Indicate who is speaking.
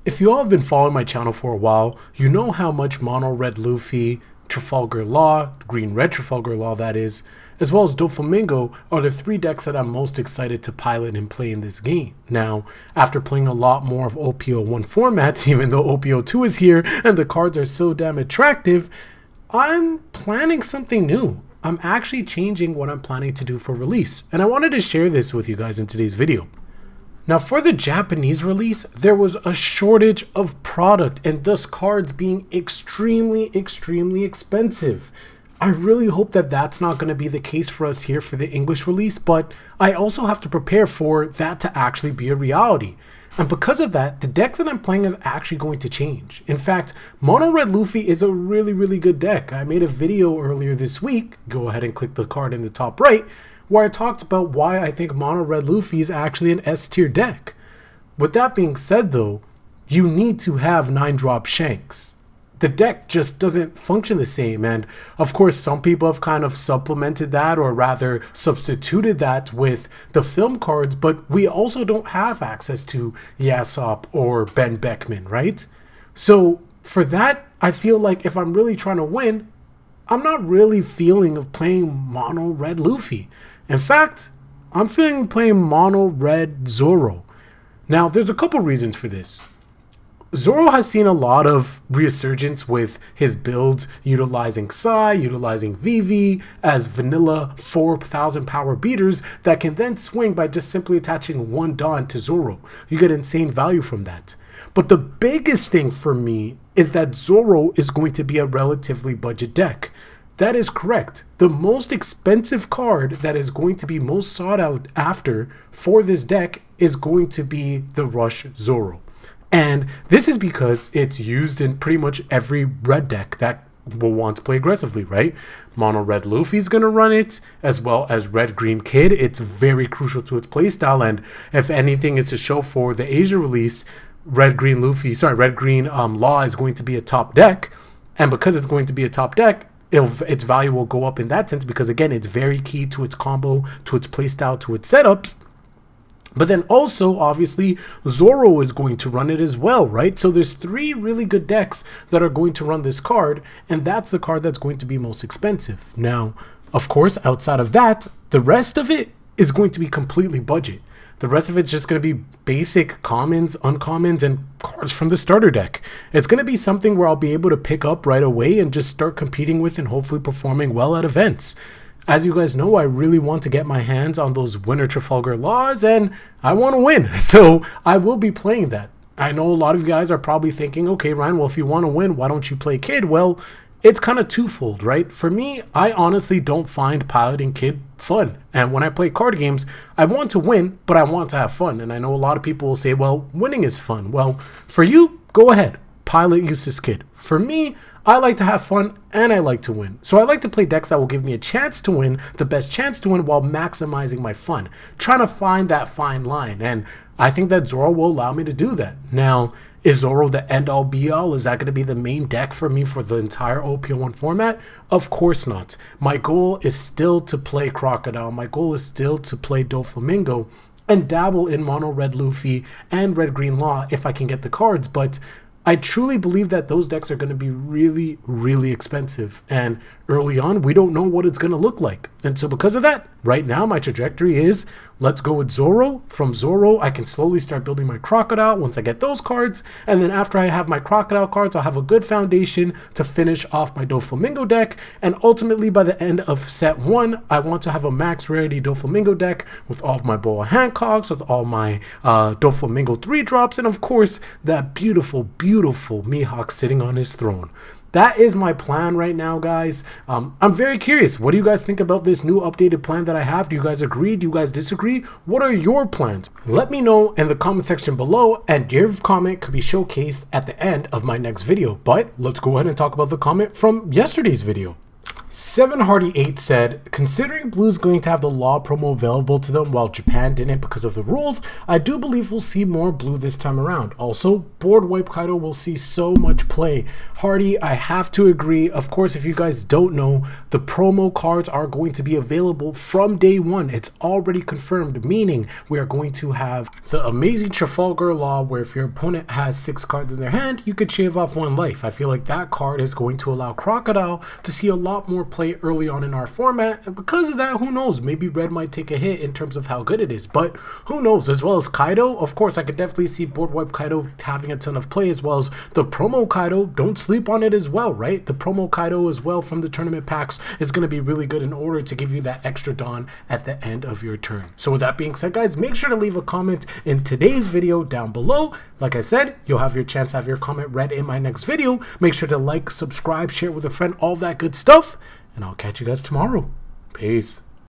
Speaker 1: If you all have been following my channel for a while, you know how much Mono Red Luffy, Trafalgar Law, Green Red Trafalgar Law that is, as well as Doflamingo are the three decks that I'm most excited to pilot and play in this game. Now, after playing a lot more of OPO1 formats, even though OPO2 is here and the cards are so damn attractive, I'm planning something new. I'm actually changing what I'm planning to do for release, and I wanted to share this with you guys in today's video. Now, for the Japanese release, there was a shortage of product and thus cards being extremely expensive. I really hope that that's not going to be the case for us here for the English release, but I also have to prepare for that to actually be a reality. And because of that, the decks that I'm playing is actually going to change. In fact, Mono Red Luffy is a really good deck. I made a video earlier this week, go ahead and click the card in the top right, where I talked about why I think Mono Red Luffy is actually an S tier deck. With that being said though, you need to have 9-drop Shanks. The deck just doesn't function the same, and of course some people have kind of supplemented that, or rather substituted that with the film cards, but we also don't have access to Yasop or Ben Beckman, right? So for that, I feel like if I'm really trying to win, I'm not really feeling of playing Mono Red Luffy. In fact, I'm feeling playing Mono Red Zoro. Now, there's a couple reasons for this. Zoro has seen a lot of resurgence with his builds utilizing Sai, utilizing Vivi as vanilla 4,000 power beaters that can then swing by just simply attaching one Dawn to Zoro. You get insane value from that. But the biggest thing for me is that Zoro is going to be a relatively budget deck. That is correct. The most expensive card that is going to be most sought out after for this deck is going to be the Rush Zoro. And this is because it's used in pretty much every red deck that will want to play aggressively, right? Mono Red Luffy's gonna run it, as well as Red Green Kid. It's very crucial to its playstyle, and if anything is to show for the Asia release, Red Green Law is going to be a top deck, and because it's going to be a top deck, its value will go up in that sense because again, it's very key to its combo, to its playstyle, to its setups. But then also, obviously, Zoro is going to run it as well, right? So there's three really good decks that are going to run this card, and that's the card that's going to be most expensive. Now, of course, outside of that, the rest of it is going to be completely budget. The rest of it's just going to be basic commons, uncommons, and cards from the starter deck. It's going to be something where I'll be able to pick up right away and just start competing with and hopefully performing well at events. As you guys know, I really want to get my hands on those Winter Trafalgar Laws, and I want to win. So I will be playing that. I know a lot of you guys are probably thinking, okay, Ryan, well, if you want to win, why don't you play Kid? Well, it's kind of twofold, right? For me, I honestly don't find piloting Kid fun. And when I play card games, I want to win, but I want to have fun. And I know a lot of people will say, well, winning is fun. Well, for you, go ahead. Pilot Eustace Kid. For me, I like to have fun and I like to win. So I like to play decks that will give me a chance to win, the best chance to win while maximizing my fun. Trying to find that fine line. And I think that Zoro will allow me to do that. Now, is Zoro the end all be all? Is that going to be the main deck for me for the entire OPO1 format? Of course not. My goal is still to play Crocodile. My goal is still to play Doflamingo and dabble in Mono Red Luffy and Red Green Law if I can get the cards. But I truly believe that those decks are going to be really expensive, and early on we don't know what it's going to look like. And so because of that, right now my trajectory is let's go with Zoro. From Zoro I can slowly start building my Crocodile once I get those cards, and then after I have my Crocodile cards I'll have a good foundation to finish off my Doflamingo deck, and ultimately by the end of set 1 I want to have a max rarity Doflamingo deck with all of my Boa Hancocks, with all my Doflamingo 3-drops, and of course that beautiful Mihawk sitting on his throne. That is my plan right now, guys. I'm very curious. What do you guys think about this new updated plan that I have? Do you guys agree? Do you guys disagree? What are your plans? Let me know in the comment section below, and your comment could be showcased at the end of my next video. But let's go ahead and talk about the comment from yesterday's video. Seven Hardy 8 said, considering Blue's going to have the Law promo available to them while Japan didn't because of the rules, I do believe we'll see more Blue this time around. Also, Board Wipe Kaido will see so much play. Hardy, I have to agree. Of course, if you guys don't know, the promo cards are going to be available from day one. It's already confirmed, meaning we are going to have the amazing Trafalgar Law, where if your opponent has 6 cards in their hand, you could shave off 1 life. I feel like that card is going to allow Crocodile to see a lot more play early on in our format, and because of that, who knows, maybe Red might take a hit in terms of how good it is, but who knows. As well as Kaido, of course, I could definitely see Board Wipe Kaido having a ton of play, as well as the promo Kaido. Don't sleep on it as well, right? The promo Kaido as well from the tournament packs is going to be really good in order to give you that extra Dawn at the end of your turn. So with that being said, guys, make sure to leave a comment in today's video down below. Like I said, you'll have your chance to have your comment read in my next video. Make sure to like, subscribe, share with a friend, all that good stuff. And I'll catch you guys tomorrow. Peace.